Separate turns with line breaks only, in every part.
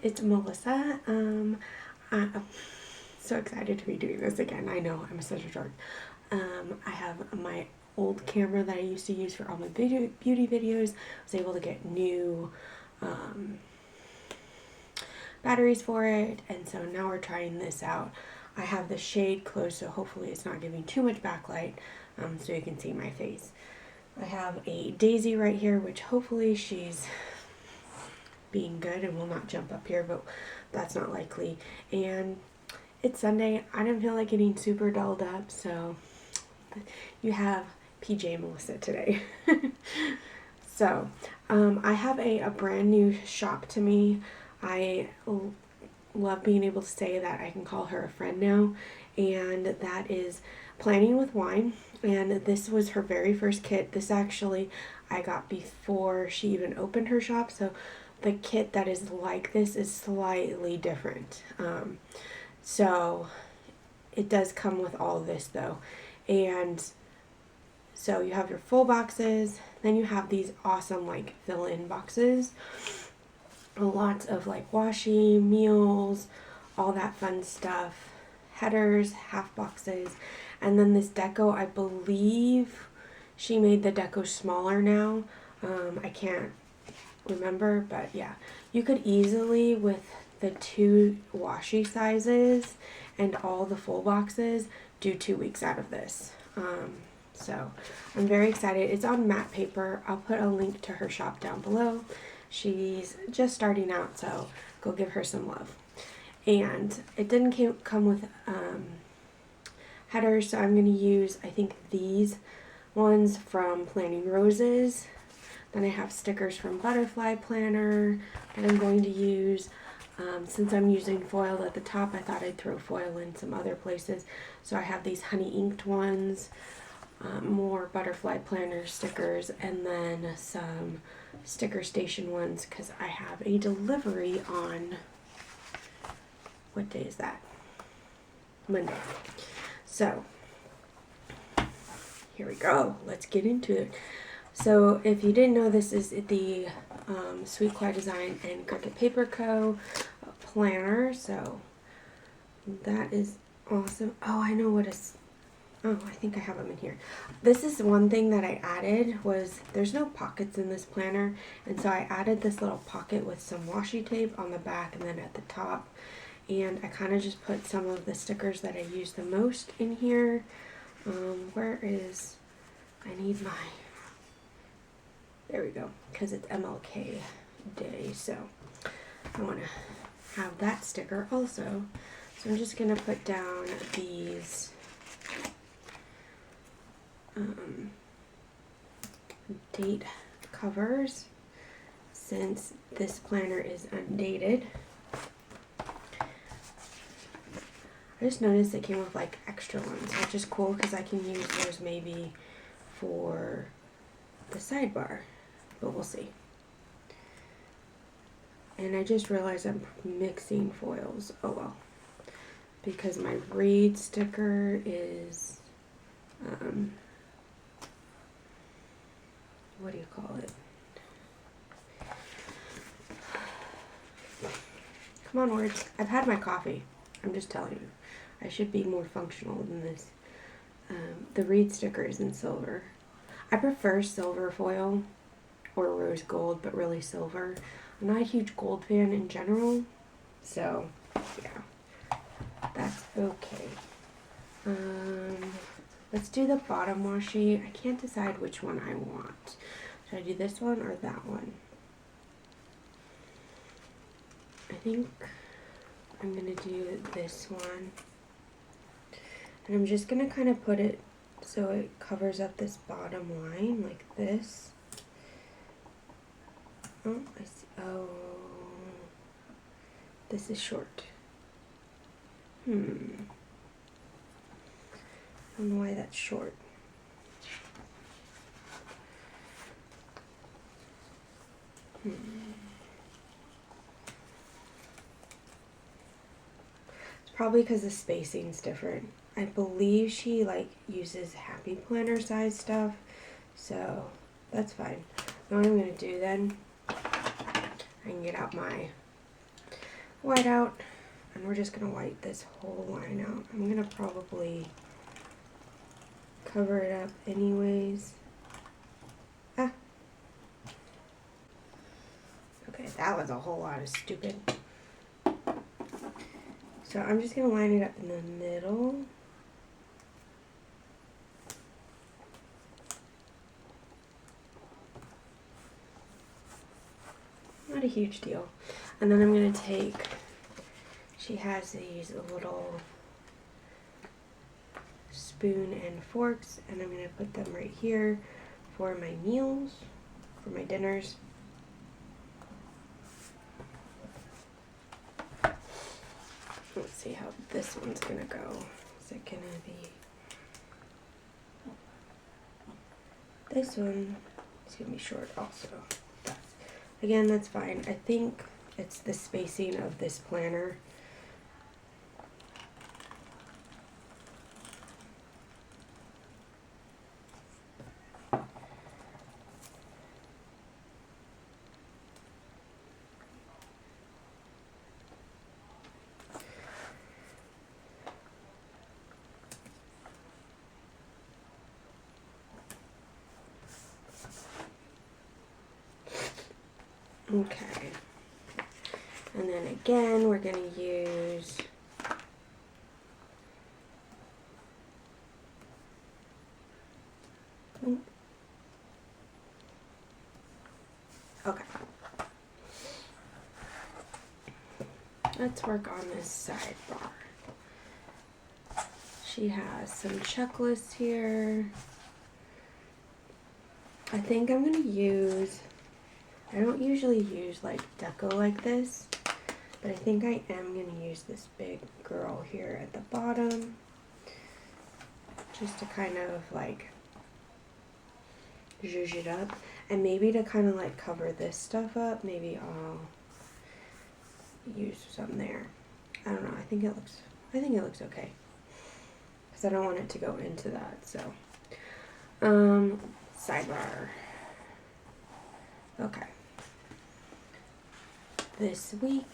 it's Melissa. I'm so excited to be doing this again. I know, I'm such a jerk. I have my old camera that I used to use for all my beauty videos. I was able to get new batteries for it, and so now we're trying this out. I have the shade closed, so hopefully it's not giving too much backlight, so you can see my face. I have a Daisy right here, which hopefully she's being good and will not jump up here, but that's not likely. And it's Sunday. I didn't feel like getting super dolled up, so you have PJ Melissa today. So I have a brand new shop to me. I love being able to say that I can call her a friend now, and that is Planning with Wine. And this was her very first kit. This actually I got before she even opened her shop, so the kit that is like this is slightly different. So it does come with all of this though. And so you have your full boxes, then you have these awesome like fill-in boxes. Lots of like washi, meals, all that fun stuff. Headers, half boxes, and then this deco, I believe she made the deco smaller now. I can't remember, but yeah, you could easily, with the 2 washi sizes and all the full boxes, do 2 weeks out of this. So I'm very excited. It's on matte paper. I'll put a link to her shop down below. She's just starting out, so go give her some love. And it didn't come with headers, so I'm going to use, I think, these ones from Planning Roses. Then I have stickers from Butterfly Planner that I'm going to use. Since I'm using foil at the top, I thought I'd throw foil in some other places. So I have these honey inked ones, more Butterfly Planner stickers, and then some sticker station ones because I have a delivery on, what day is that? Monday. So here we go. Let's get into it. So if you didn't know, this is the Sweet Quiet Design and Cricut Paper Co. planner. So that is awesome. Oh, I know what is. Oh, I think I have them in here. This is one thing that I added was there's no pockets in this planner, and so I added this little pocket with some washi tape on the back and then at the top. And I kind of just put some of the stickers that I use the most in here. Where is, I need my, there we go, because it's MLK Day, so I want to have that sticker also. So I'm just going to put down these date covers since this planner is undated. I just noticed it came with like extra ones, which is cool because I can use those maybe for the sidebar, but we'll see. And I just realized I'm mixing foils. Oh well, because my reed sticker is what do you call it? Come on, words. I've had my coffee. I'm just telling you. I should be more functional than this. The reed sticker is in silver. I prefer silver foil or rose gold, but really silver. I'm not a huge gold fan in general, so yeah, that's okay. Let's do the bottom washi. I can't decide which one I want. Should I do this one or that one? I think I'm going to do this one. And I'm just going to kind of put it so it covers up this bottom line like this. Oh, I see. Oh, this is short. I don't know why that's short. It's probably because the spacing's different. I believe she like uses Happy Planner size stuff, so that's fine. What I'm gonna do then, I can get out my white out, and we're just gonna white this whole line out. I'm gonna probably cover it up anyways. Ah. Okay, that was a whole lot of stupid. So I'm just gonna line it up in the middle. Not a huge deal. And then I'm gonna take, she has these little spoon and forks, and I'm gonna put them right here for my meals, for my dinners. Let's see how this one's gonna go. Is it gonna be, this one is gonna be short also. Again, that's fine. I think it's the spacing of this planner. Okay. And then again, we're going to use okay. Let's work on this sidebar. She has some checklists here. I think I'm going to use, I don't usually use like deco like this, but I think I am going to use this big girl here at the bottom, just to kind of like zhuzh it up, and maybe to kind of like cover this stuff up, maybe I'll use some there. I don't know, I think it looks okay, because I don't want it to go into that. So sidebar. Okay, this week,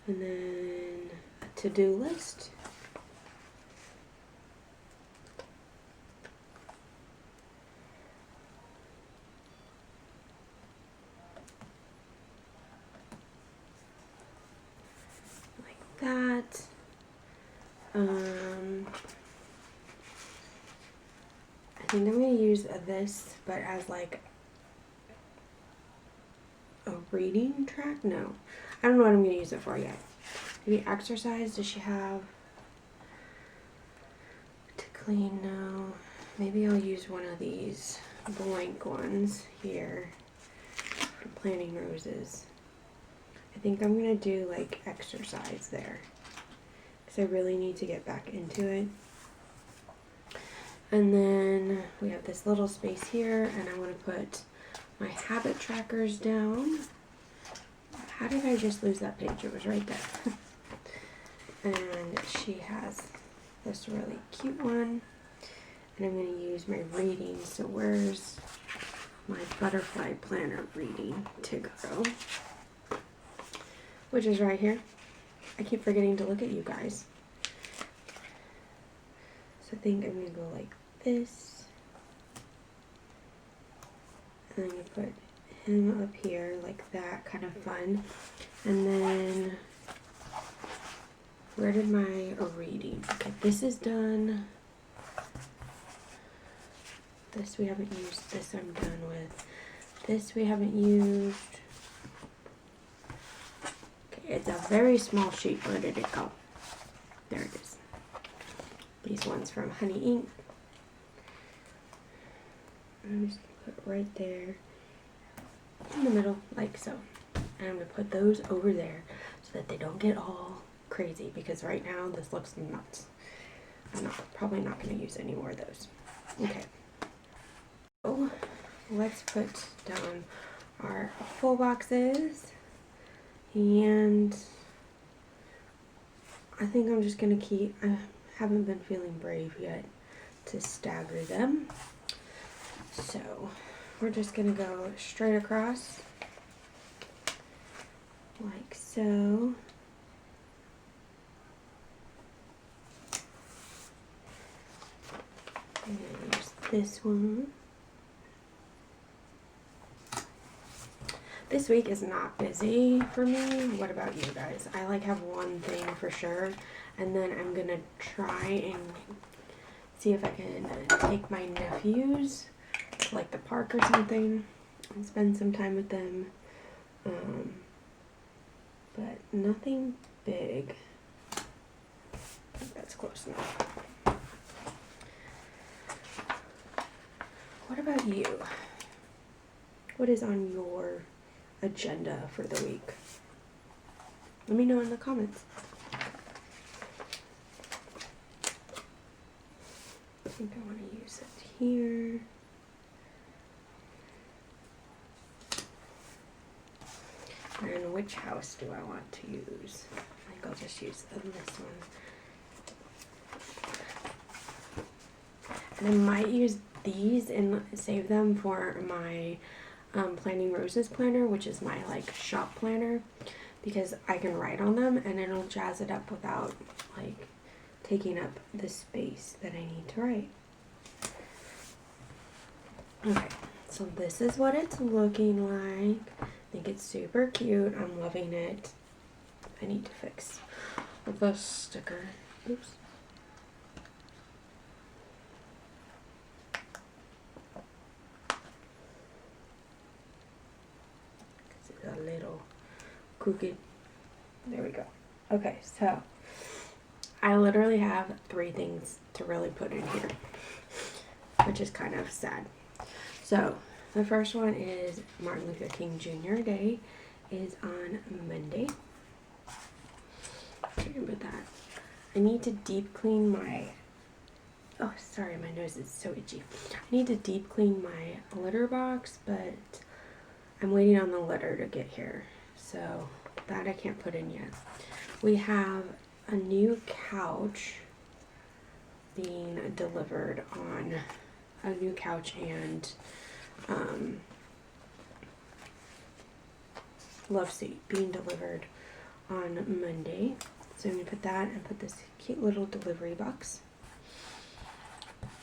and then a to-do list. Like that. I think I'm going to use this, but as like a reading track? No. I don't know what I'm going to use it for yet. Maybe exercise? Does she have to clean? No. Maybe I'll use one of these blank ones here for planting roses. I think I'm going to do like exercise there, because I really need to get back into it. And then we have this little space here, and I want to put my habit trackers down. How did I just lose that page? It was right there. And she has this really cute one, and I'm going to use my reading. So where's my butterfly planner reading to go? Which is right here. I keep forgetting to look at you guys. So I think I'm going to go like this. And I'm going to put him up here like that, kind of fun. And then, where did my reading? Okay, this is done. This we haven't used. This I'm done with. This we haven't used. Okay, it's a very small sheet. Where did it go? There it is. These ones from Honey Ink. I'm just going to put right there in the middle, like so. And I'm going to put those over there so that they don't get all crazy, because right now this looks nuts. I'm probably not going to use any more of those. Okay. So let's put down our full boxes, and I think I'm just going to keep, I haven't been feeling brave yet to stagger them. So we're just going to go straight across. like so. And there's this one. This week is not busy for me. What about you guys? I like have one thing for sure, and then I'm gonna try and see if I can take my nephews to like the park or something and spend some time with them. But nothing big. I think that's close enough. What about you? What is on your agenda for the week? Let me know in the comments. I think I want to use it here. And which house do I want to use? I think I'll just use this one. And I might use these and save them for my Planning Roses planner, which is my like shop planner, because I can write on them and it'll jazz it up without like taking up the space that I need to write. Okay, so this is what it's looking like. I think it's super cute. I'm loving it. I need to fix the sticker. Oops. It's a little crooked. There we go. Okay, so I literally have 3 things to really put in here, which is kind of sad. So the first one is Martin Luther King Jr. Day is on Monday. I can put that. I need to deep clean my, oh sorry, my nose is so itchy. I need to deep clean my litter box, but I'm waiting on the litter to get here. So that I can't put in yet. We have a new couch being delivered on, a new couch and love seat being delivered on Monday. So I'm going to put that and put this cute little delivery box.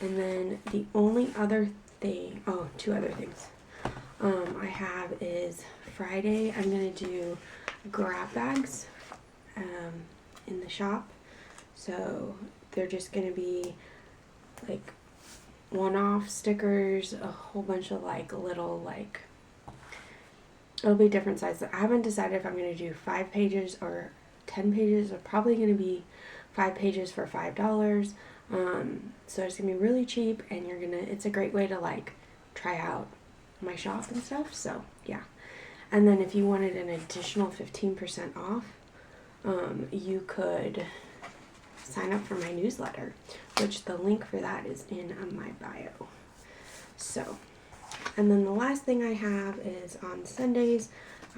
And then the only other thing, oh, 2 other things I have is Friday I'm going to do grab bags in the shop. So they're just going to be like one-off stickers, a whole bunch of like little like, it'll be different sizes. I haven't decided if I'm going to do 5 pages or 10 pages. Or probably going to be 5 pages for $5. So it's going to be really cheap, and you're going to, it's a great way to like try out my shop and stuff. So yeah. And then if you wanted an additional 15% off, you could sign up for my newsletter, which the link for that is in my bio. So, and then the last thing I have is on Sundays,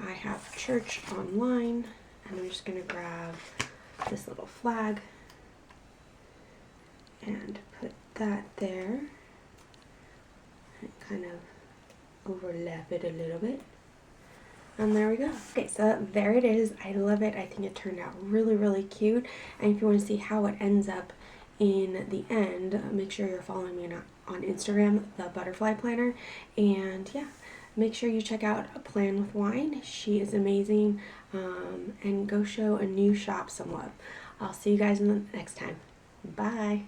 I have church online, and I'm just going to grab this little flag and put that there and kind of overlap it a little bit. And there we go. Okay, so there it is. I love it. I think it turned out really, really cute. And if you want to see how it ends up in the end, make sure you're following me on Instagram, the Butterfly Planner. And yeah, make sure you check out Plan with Wine. She is amazing. And go show a new shop some love. I'll see you guys in the next time. Bye.